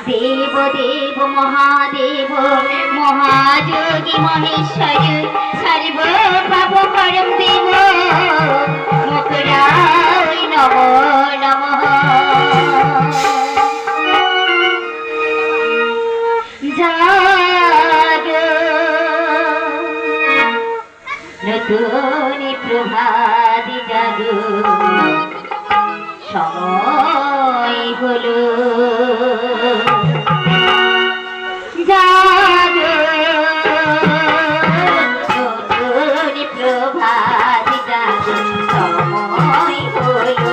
देव देव महादेव महायोगी महेश्वर सर्व पाप परम देव मुकुराय नमो नमः जागो नতুन प्रभाति जागो সময় হলো জাগো নতুন প্রভাত জাগো সময় হলো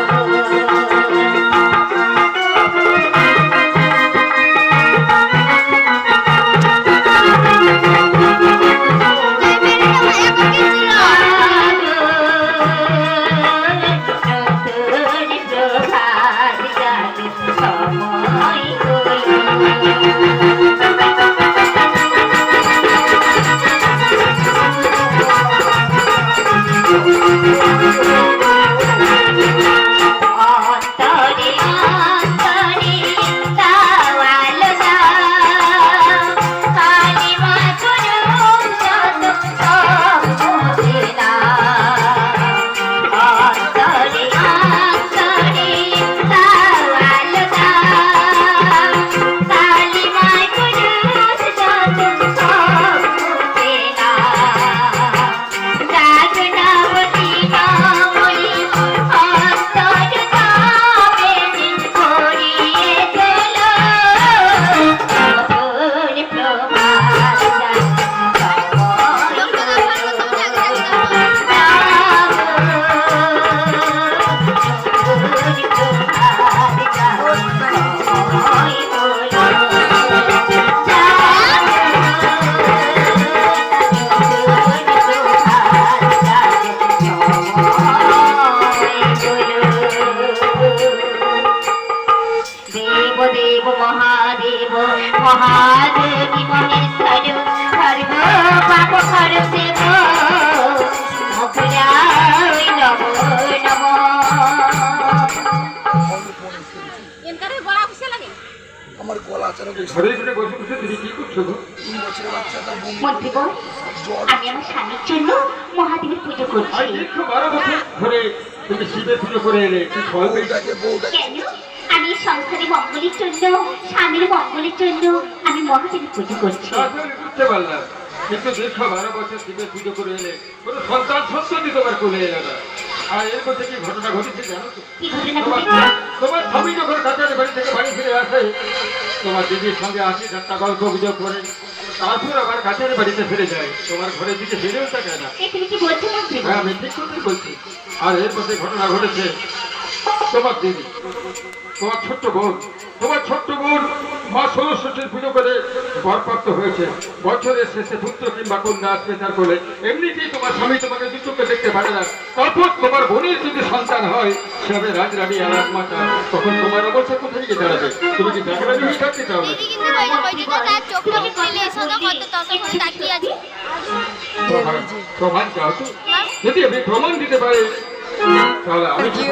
देव महादेव महायोगी महेश्वर सर्व पाप परम देव मुकुराय नमो नमः এনকারে গলা খুশি লাগে আমার গলা আচারা কইছে ঘরে ঘরে বসে বসে তুমি কি করছো গো? 3 বছরের বাচ্চাটা বমি মন্ত্রীগণ আমি আমার স্বামীর জন্য মহাদেবের পুজো করছি আর 112 বছর ধরে তুমি শিবের পুজো করে এলে কি ফল পেয়েছো? বউটাকে কেন আমি সংসারে মঙ্গলের জন্য স্বামীর মঙ্গলের জন্য আমি মহাদেবের পুজো করছি আসলে বুঝতে পারলাম কিন্তু 112 বছর শিবের পুজো করে এলে কোনো সন্তান সন্ততি তোমার কোলে এলো না। আর এর মধ্যে কি ঘটনা ঘটেছে জানো তো? কি ঘটনা ঘটেছে তোমার স্বামী যখন কাছারি বাড়ি থেকে বাড়ি ফিরে আসে তোমার দিদির সঙ্গে আসি ঠাট্টা গল্প গুজব করে তারপর আবার কাছারি বাড়িতে ফিরে যায়, তোমার ঘরের দিকে ফিরেও থাকে না। তুমি কি বলছো মন্ত্রী হ্যাঁ আমি ঠিক কথাই বলছি। আর এর মধ্যে ঘটনা ঘটেছে তোমার দিদি তোমার ছোট্ট বোন মা সরস্বতীর পুজো করে বরপ্রাপ্ত হয়েছে। বছরের শেষে পুত্র কিংবা কন্যা আসবে তার কোলে, এমনিতেই তোমার স্বামী তোমাকে দুচোখে দেখতে পারে না। তারপর তোমার বোনের যদি সন্তান হয় সে হবে রাজরানী আর রাজমাতা, তখন তোমার অবস্থা কোথায় গিয়ে দাঁড়াবে? তুমি কি রাজরানী হয়ে থাকতে চাও না? দিদি কিন্তু বাইরে বাইরে তার চোখটাকে খুলে শোনা কত ততক্ষণ তাকিয়ে আছে প্রমাণ চাও তো? যদি আমি প্রমাণ দিতে পারি তাহলে আমি কি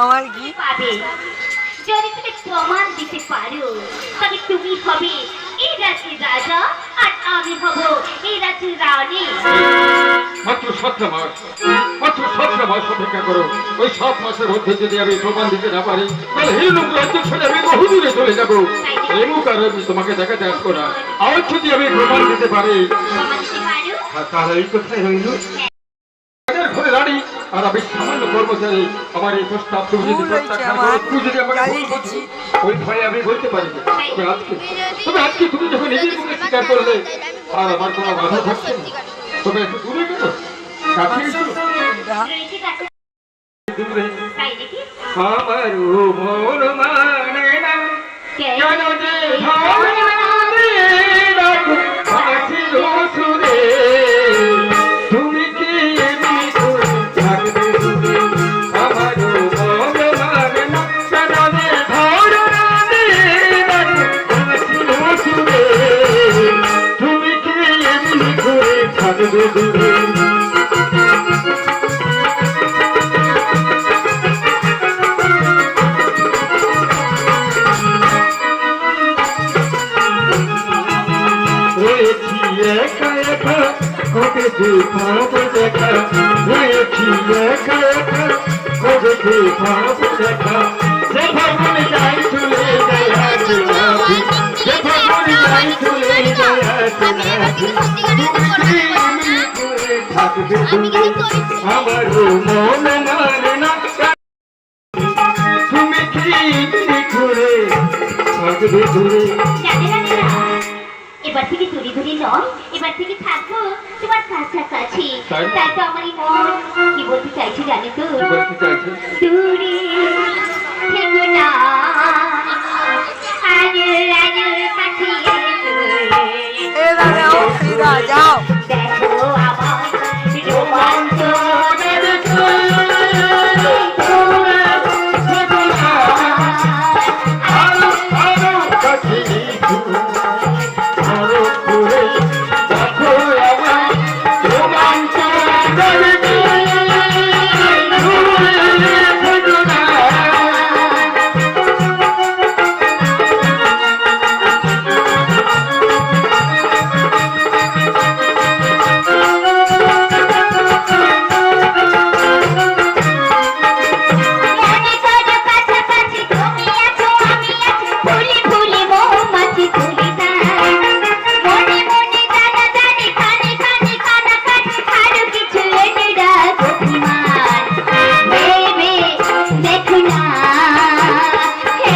আমার কি পাবে যদি তুমি প্রমাণ দিতে পারো তবে তুমি হবে এই রাজ্যের রাজা আর আমি হব এই রাজ্যের রানী মাত্র 7 মাস অপেক্ষা করো। ওই 7 মাসের মধ্যে যদি আমি প্রমাণ দিতে না পারি তাহলে হিরণক রাজ্য ছেড়ে আমি বহু দূরে চলে যাবো। রেমুক আর আমি তোমাকে দেখাতে আসবো না। আর যদি আমি প্রমাণ দিতে পারি প্রমাণ দিতে পারো তাহলে এই কোথায় হইল ঘরে রানী আর আমি সামান্য কর্মচারী। আমার এই প্রস্তাব তুমি যদি ভুল হয়েছে প্রত্যাখ্যান আমার। করো, তুই যদি আমাকে গালি ভুল বলছিস, দিচ্ছি। ওই ভয়ে আমি বলতে পারি না। তবে আজকে তুমি যখন নিজের মুখে স্বীকার করলে আর আমার কোনো বাধা থাকছে না, তবে একটু দূরে গেল কাছে এসো। এটা রয়েছে কাছে দূরে তাই নাকি? আমার মন মানে না কে? কেন যে ধরে রাখো আছি সুরে তুমি কি এমনি করে থাকবে দূরে আমার মন মানে না কেন যে ধরে রাখো আছি সুরে তুমি কি এমনি করে থাকবে দূরে রয়েছি একা একা কবে যে পাবো দেখা রয়েছি একা একা কবে যে পাবো দেখা যে ভাবন যাই চলে যায় আছে নাকি যে ভাবন যাই চলে যায় আছে নাকি আমি করে থাকবে দূরে আমার মন মানে না তুমি কি করে থাকবে দূরে জানে না না। এবার থেকে দূরে দূরে নয়, এবার থেকে থাকবো তোমার কাছাকাছি। তাই? তাই তো আমার এই মন কি বলতে চাইছে জানি তো? কি বলতে চাইছে দূরে থেকো না, আজর আজর কাছে যাও দেখো আমার রোমাঞ্চ মনে করো কাছাকাছি তুমি আছো আমি আছি ফুলে ফুলে মৌমাছি তুলি তাই মনে মনে জানা জানি কানে কানে কানাকাটি আরো কিছু এনে রাখ অভিমান ভেবে দেখো না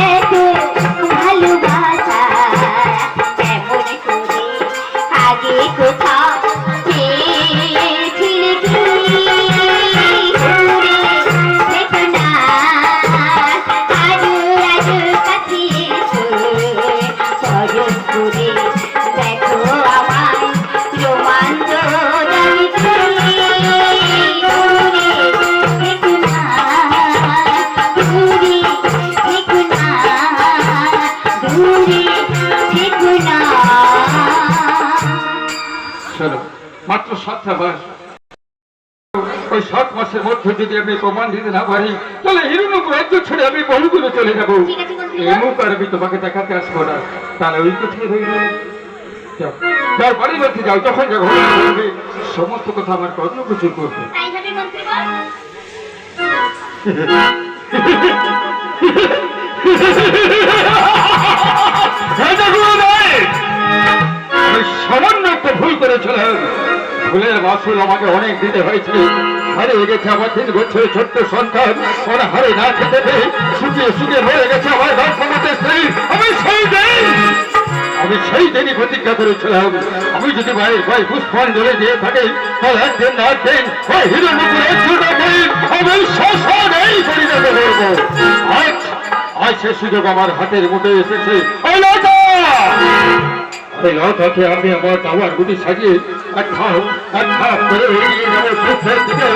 এত ভালোবাসা এমন করে আগে কোথাও পেয়েছিলে কি দূরে দেখো না আজু আজু কাছে এসো সজল করে দেখো আমায় রোমাঞ্চ জানিতে দূরে দেখো না দূরে দেখো না দূরে দেখো না। শোনো মাত্র 7টা মাস ওই 7 মাসের মধ্যে যদি আমি প্রমাণ দিতে না পারি তাহলে হিরণক রাজ্য ছেড়ে আমি বহুদূরে চলে যাবো ঠিক আছে বন্ধু। এমন আর আমি তোমাকে দেখাতে আসবো না তাহলে ওই কোথায় রইল যাও যাও বাড়ির মধ্যে যাও যখন যা ঘটনা ঘটবে সমস্ত কথা আমার কর্ণকুচুর করবে তাই হবে মন্ত্রীবর। আমি সামান্য একটা ভুল করেছিলাম ভুলের মাসুল আমাকে অনেক দিতে হয়েছে হারিয়ে গেছে আমার 3 বছরের ছোট্ট সন্তান ওরা হারে না খেতে পেয়ে শুকিয়ে শুকিয়ে মরে গেছে আমার রাজকুমারের স্ত্রী আমি সেই দিনই প্রতিজ্ঞা করেছিলাম আমি যদি ভাইয়ের ভাই পুষ্পাঞ্জলি দিয়ে থাকি তাহলে একদিন না একদিন ওই হিরণপুর আমি শ্মশানেই পরিণত করবো আজ আজ সে সুযোগ আমার হাতের মুঠে এসেছে ওই লতাকে আমি আমার দাওয়ার গুটি সাজিয়ে এক ধাপ করে এগিয়ে যাবো সুখের দিকে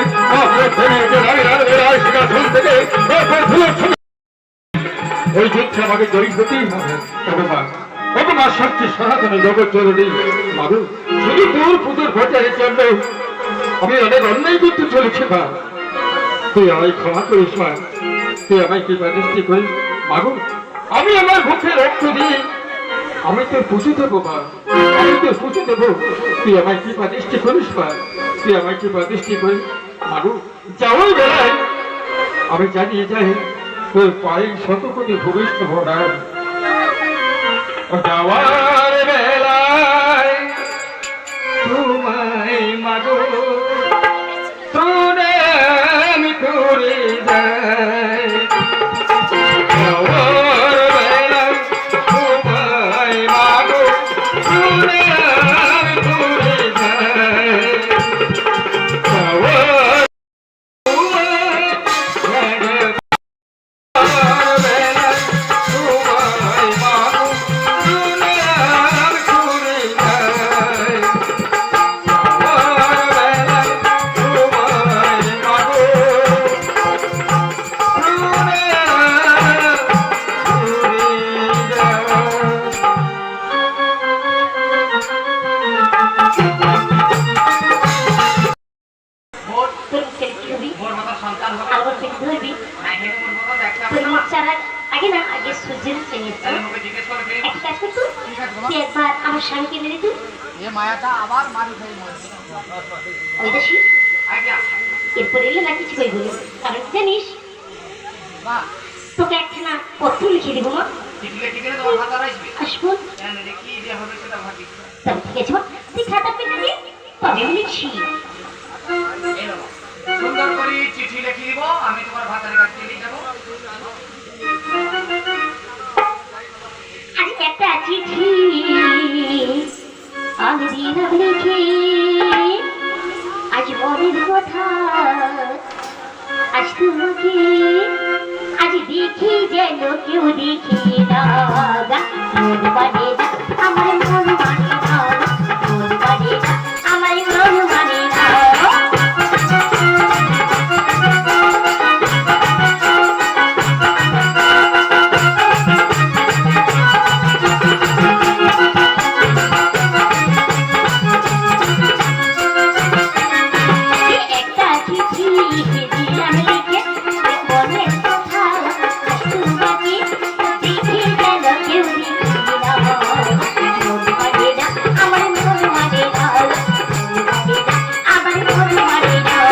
ওই যুদ্ধে আমাকে জয়ী হতেই হবে তবে মা শক্তি সনাতন জগৎ জরুরি মারু শুধু তোর পুতুর ভোটারের জন্য আমি অনেক অন্যায় করতে চলেছি মা তুই আমায় ক্ষমা করিস মা তুই আমায় কৃপা দৃষ্টি করিস মাগু আমি আমার মুখে রক্ত দিয়ে আমি তোর পুষে দেবো মা আমি তোর পুষে দেবো তুই আমায় কৃপা দৃষ্টি করিস মা তুই আমায় কৃপা দৃষ্টি করিস মাগু যাওয়ার বেলায় আমি জানিয়ে যাই তোর পায়ে 100 কোটি ভূমিষ্ঠ ভরার যাওয়ার বেলায় তোমায় মাগো তোরে আমি করে যাই যাওয়ার বেলায় তোমায় মাগো তোরে আমি করে যাই যাওয়ার তোর ছেলে কি হবি মোর মতো সন্তান হবে আবার পেট ধরবি নাই হে মোর মতো দেখতে তোর হবে মুখ চারা আগে না আগে সূর্যের চেনে তাহলে মুখে জিজ্ঞেস করে ফেলি একটা কাজ করতো তুই একবার আমার স্বামীকে মেরে দিত এ মায়াটা আবার মারি খাই মরছে ওই দেখি আজ্ঞা এরপর এলে না কিছু কই বলি কারণ কি জানিস বাহ তোকে একখানা পত্র লিখে দিব মা টিকলে টিকলে তোমার হাত আর আসবে আসবো জানি রে কি যে হবে সেটা ভাবি তবে ঠিক আছে মা তুই খাতা পেতে দে তবে আমি লিখছি এলো সুন্দর করে চিঠি লিখে দিব আমি তোমার ভাতারের কাছে দিয়ে যাব আজ একটা চিঠি আমি দিলাম লিখে আজ মনের কথা আজ তোমাকে আজ দেখি যেন কেউ দেখি না মন মানে না আমার মন মানে না মন মানে না আমার মন মানে না একটা চিঠি দিলাম লিখে মনের কথা আজ তোমাকে দেখি যেন কেউ দেখি না মন মানে না আমার মন মানে না মন মানে না আমার মন মানে না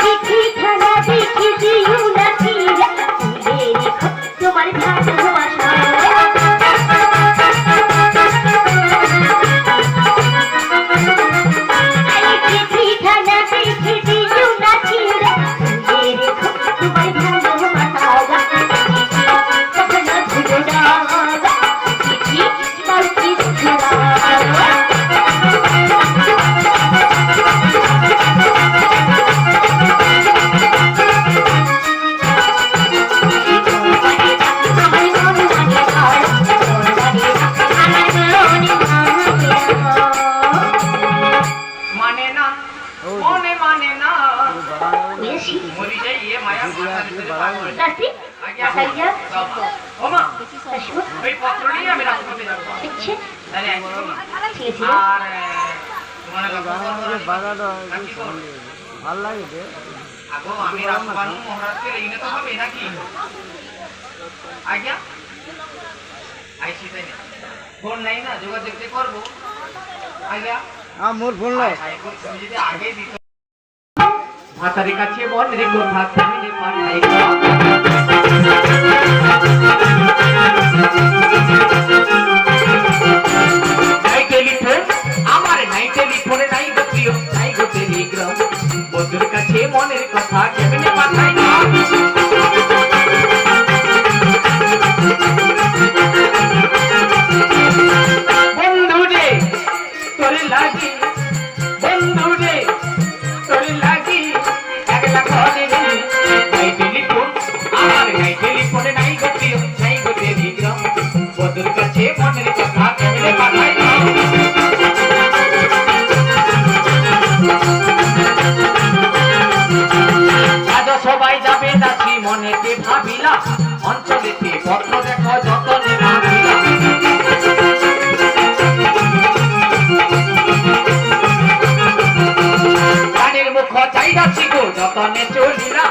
চিঠিখানা দেখি দিও না ফিরে তুলে রেখো তোমার ভালোবাসা চিঠিখানা দেখি দিও না ফিরে তুলে রেখো তোমার ভালোবাসা কখনো ভুলো না চিঠি তার কিছু না মানে না মনে মানে না মরি যাই এ মায়া ওমা ওই পত্র নিয়ে আমি রাজপথে যাবো তাহলে আর তোমার ভাল লাগে রে আগো আমি রাজবানু মহারাজকে রেইনে তো হবে নাকি আজ্ঞা আইসি তাই না ফোন নাই না যোগাযোগ যে করবো আজ্ঞা মোর ফোন লাই তুমি যদি আগে দিত ভাতারের কাছে বল রে গো ভাতারে পাঠাই নাই টেলিফোন আমার নাই টেলিফোনে নাই গো প্রিয় নাই গো টেলিগ্রাম বন্ধুর কাছে মনের কথা কেমনে পাঠাই না বন্ধু রে তোর লাগি বন্ধু রে তোর লাগি একলা ঘরে রে নাই টেলিফোন আমার নাই টেলিফোনে নাই গো প্রিয় নাই গো টেলিগ্রাম বন্ধুর কাছে মনের কথা কেমনে পাঠাই না আজ সবাই যাবে যাচ্ছি মনেতে ভাবিলা অঞ্চলেতে পত্র দেখো যতনে ভাবিলা গানের মুখ চাই যাচ্ছি গো যতনে চলিলা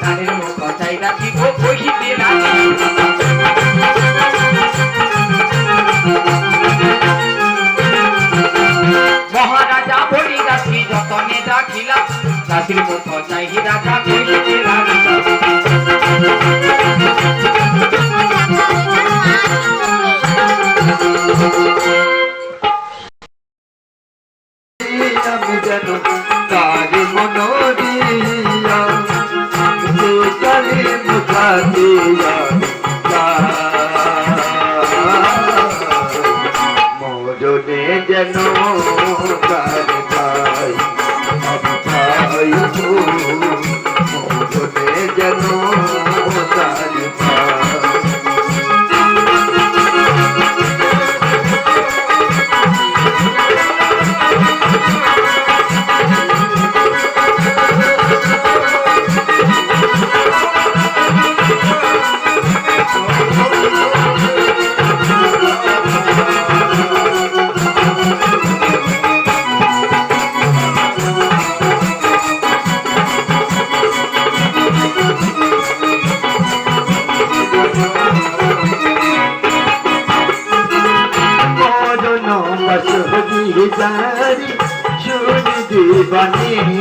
গানের মুখ চাই যাচ্ছি গো কহিতে লাগি মহারাজা বলি যাচ্ছি যতনে ডাকিলা দাসির মুখ চাই রাজা কহিতে লাগিলা আমি যেন তার মনোরিয়া কালে মুখা দিয়া মরণে যেন তার ভাই আমি ভাই মরণে যেন তার ভাই বাণী